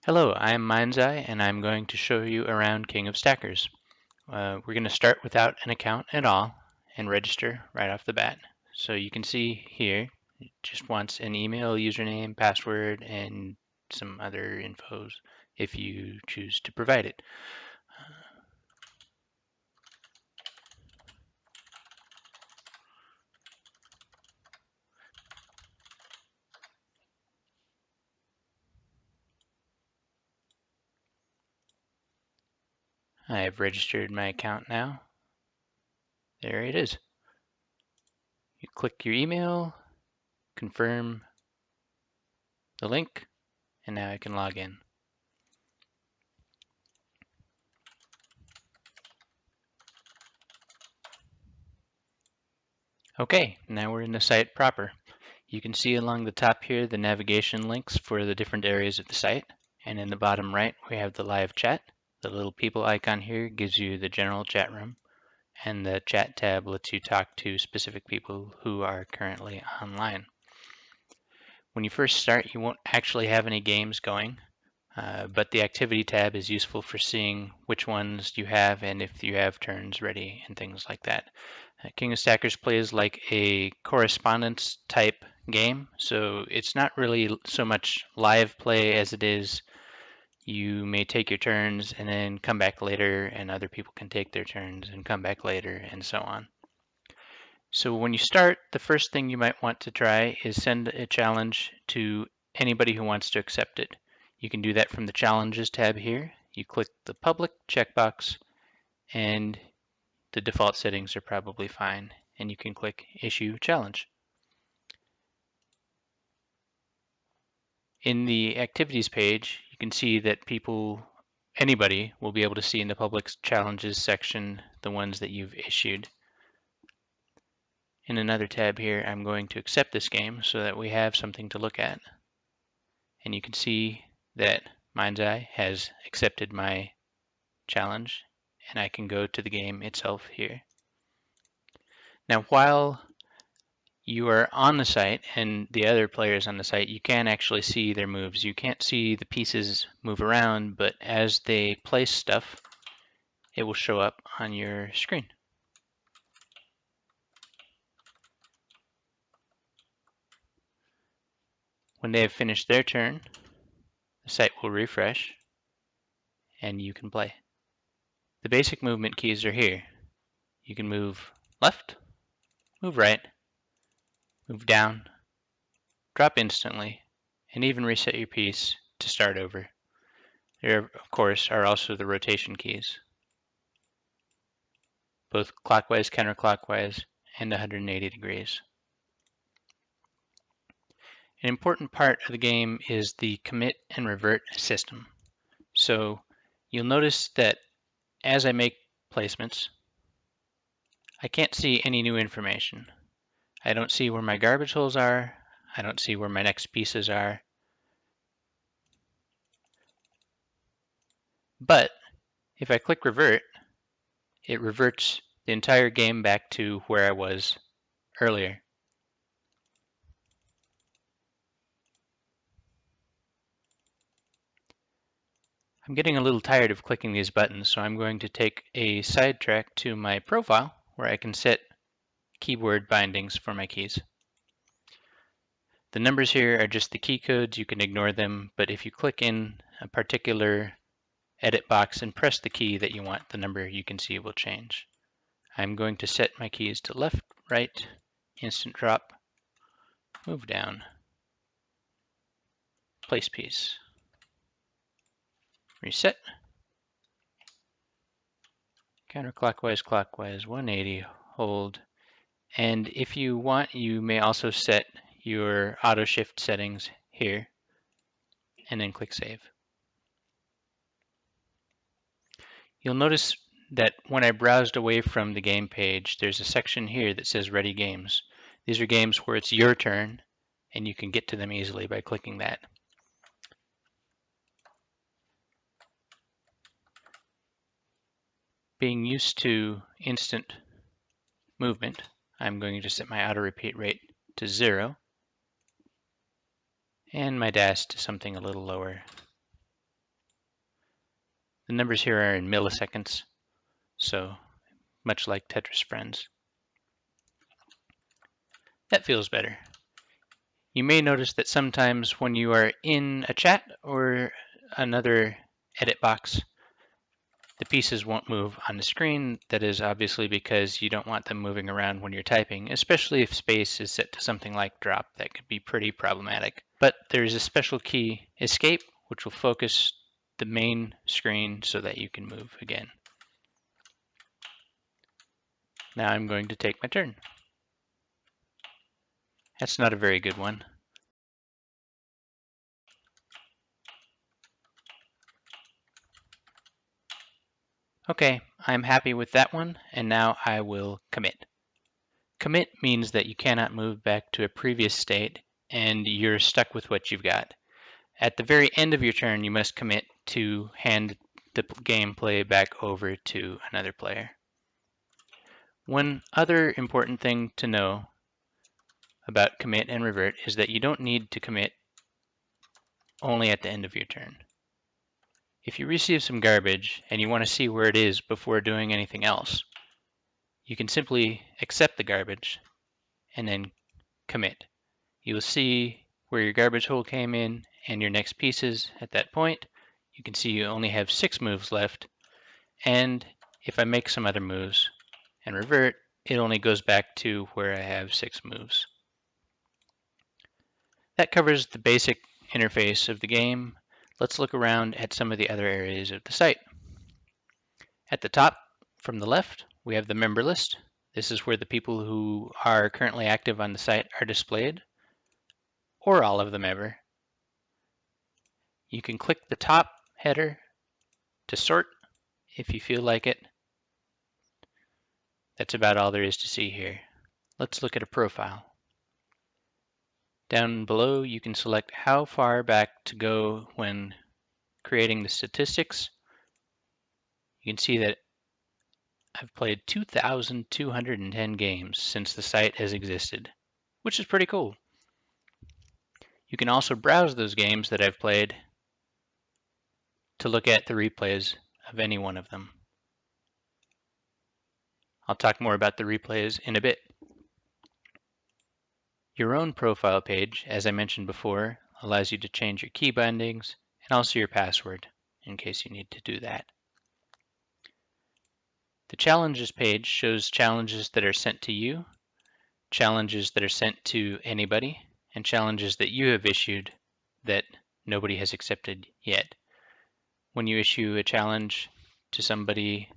Hello, I'm Mindseye, and I'm going to show you around King of Stackers. We're going to start without an account at all and register right off the bat. So you can see here, it just wants an email, username, password, and some other infos if you choose to provide it. I have registered my account now. There it is. You click your email, confirm the link, and now I can log in. Okay, now we're in the site proper. You can see along the top here the navigation links for the different areas of the site, and in the bottom right we have the live chat. The little people icon here gives you the general chat room, and the chat tab lets you talk to specific people who are currently online. When you first start, you won't actually have any games going, but the activity tab is useful for seeing which ones you have and if you have turns ready and things like that. King of Stackers plays like a correspondence type game, so it's not really so much live play as it is you may take your turns and then come back later, and other people can take their turns and come back later, and so on. So when you start, the first thing you might want to try is send a challenge to anybody who wants to accept it. You can do that from the Challenges tab here. You click the Public checkbox, and the default settings are probably fine, and you can click Issue Challenge. In the Activities page, you can see that anybody will be able to see in the Public Challenges section the ones that you've issued. In another tab here, I'm going to accept this game so that we have something to look at. And you can see that Mindseye has accepted my challenge, and I can go to the game itself here. Now, while you are on the site and the other players on the site, you can actually see their moves. You can't see the pieces move around, but as they place stuff, it will show up on your screen. When they have finished their turn, the site will refresh and you can play. The basic movement keys are here. You can move left, move right, move down, drop instantly, and even reset your piece to start over. There, of course, are also the rotation keys, both clockwise, counterclockwise, and 180 degrees. An important part of the game is the commit and revert system. So you'll notice that as I make placements, I can't see any new information. I don't see where my garbage holes are. I don't see where my next pieces are. But if I click revert, it reverts the entire game back to where I was earlier. I'm getting a little tired of clicking these buttons, so I'm going to take a sidetrack to my profile where I can set keyboard bindings for my keys. The numbers here are just the key codes. You can ignore them, but if you click in a particular edit box and press the key that you want, the number you can see will change. I'm going to set my keys to left, right, instant drop, move down, place piece, reset, counterclockwise, clockwise, 180, hold, and if you want, you may also set your auto shift settings here, and then click save. You'll notice that when I browsed away from the game page, there's a section here that says Ready Games. These are games where it's your turn, and you can get to them easily by clicking that. Being used to instant movement, I'm going to set my auto repeat rate to 0 and my dash to something a little lower. The numbers here are in milliseconds, so much like Tetris Friends. That feels better. You may notice that sometimes when you are in a chat or another edit box, the pieces won't move on the screen. That is obviously because you don't want them moving around when you're typing, especially if space is set to something like drop. That could be pretty problematic. But there's a special key, escape, which will focus the main screen so that you can move again. Now I'm going to take my turn. That's not a very good one. Okay, I'm happy with that one, and now I will commit. Commit means that you cannot move back to a previous state and you're stuck with what you've got. At the very end of your turn, you must commit to hand the gameplay back over to another player. One other important thing to know about commit and revert is that you don't need to commit only at the end of your turn. If you receive some garbage and you want to see where it is before doing anything else, you can simply accept the garbage and then commit. You will see where your garbage hole came in and your next pieces at that point. You can see you only have 6 moves left, and if I make some other moves and revert, it only goes back to where I have 6 moves. That covers the basic interface of the game. Let's look around at some of the other areas of the site. At the top, from the left, we have the member list. This is where the people who are currently active on the site are displayed, or all of them ever. You can click the top header to sort if you feel like it. That's about all there is to see here. Let's look at a profile. Down below, you can select how far back to go when creating the statistics. You can see that I've played 2,210 games since the site has existed, which is pretty cool. You can also browse those games that I've played to look at the replays of any one of them. I'll talk more about the replays in a bit. Your own profile page, as I mentioned before, allows you to change your key bindings and also your password in case you need to do that. The challenges page shows challenges that are sent to you, challenges that are sent to anybody, and challenges that you have issued that nobody has accepted yet. When you issue a challenge to somebody,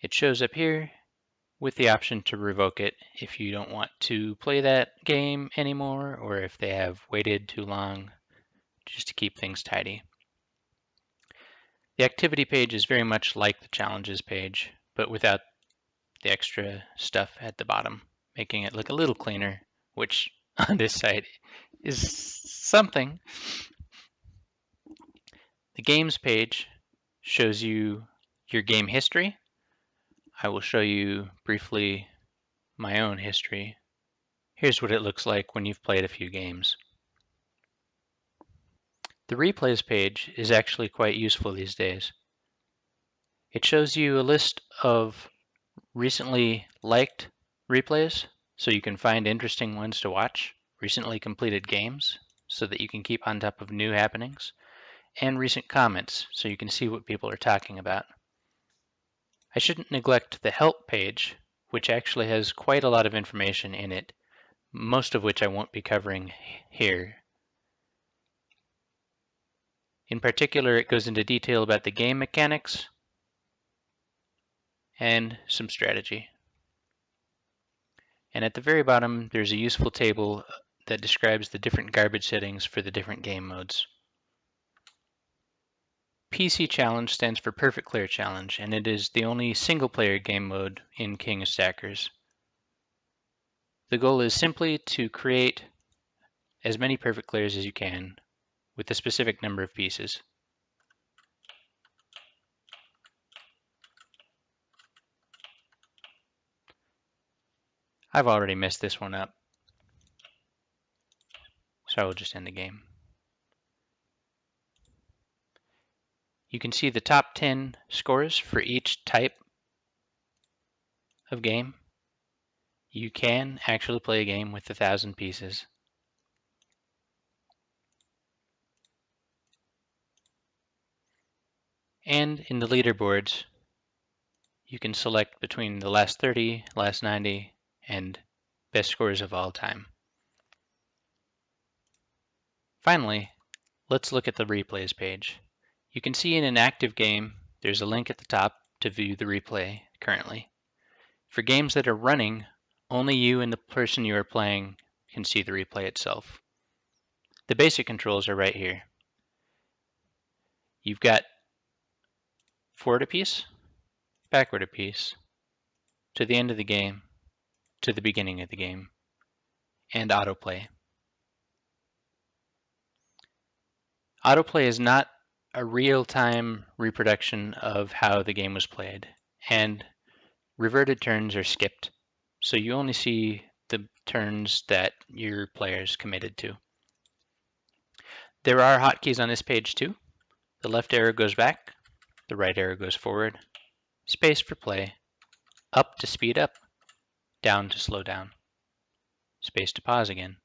it shows up here with the option to revoke it if you don't want to play that game anymore or if they have waited too long, just to keep things tidy. The activity page is very much like the challenges page, but without the extra stuff at the bottom, making it look a little cleaner, which on this site is something. The games page shows you your game history. I will show you briefly my own history. Here's what it looks like when you've played a few games. The replays page is actually quite useful these days. It shows you a list of recently liked replays, so you can find interesting ones to watch, recently completed games, so that you can keep on top of new happenings, and recent comments, so you can see what people are talking about. I shouldn't neglect the help page, which actually has quite a lot of information in it, most of which I won't be covering here. In particular, it goes into detail about the game mechanics and some strategy. And at the very bottom, there's a useful table that describes the different garbage settings for the different game modes. PC Challenge stands for Perfect Clear Challenge, and it is the only single-player game mode in King of Stackers. The goal is simply to create as many perfect clears as you can with a specific number of pieces. I've already messed this one up. So I will just end the game. You can see the top 10 scores for each type of game. You can actually play a game with 1,000 pieces. And in the leaderboards, you can select between the last 30, last 90, and best scores of all time. Finally, let's look at the replays page. You can see in an active game, there's a link at the top to view the replay currently. For games that are running, only you and the person you are playing can see the replay itself. The basic controls are right here. You've got forward a piece, backward a piece, to the end of the game, to the beginning of the game, and autoplay. Autoplay is not a real-time reproduction of how the game was played, and reverted turns are skipped, so you only see the turns that your players committed to. There are hotkeys on this page too. The left arrow goes back, the right arrow goes forward, space for play, up to speed up, down to slow down, space to pause again.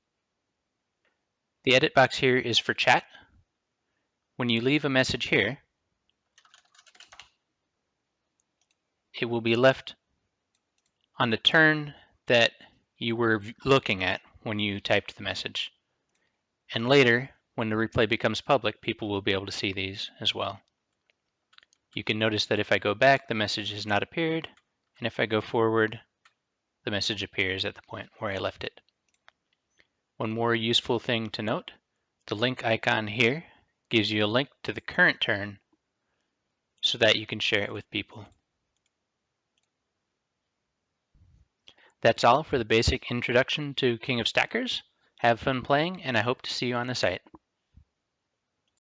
The edit box here is for chat. When you leave a message here, it will be left on the turn that you were looking at when you typed the message. And later, when the replay becomes public, people will be able to see these as well. You can notice that if I go back, the message has not appeared, and if I go forward, the message appears at the point where I left it. One more useful thing to note, the link icon here gives you a link to the current turn so that you can share it with people. That's all for the basic introduction to King of Stackers. Have fun playing, and I hope to see you on the site.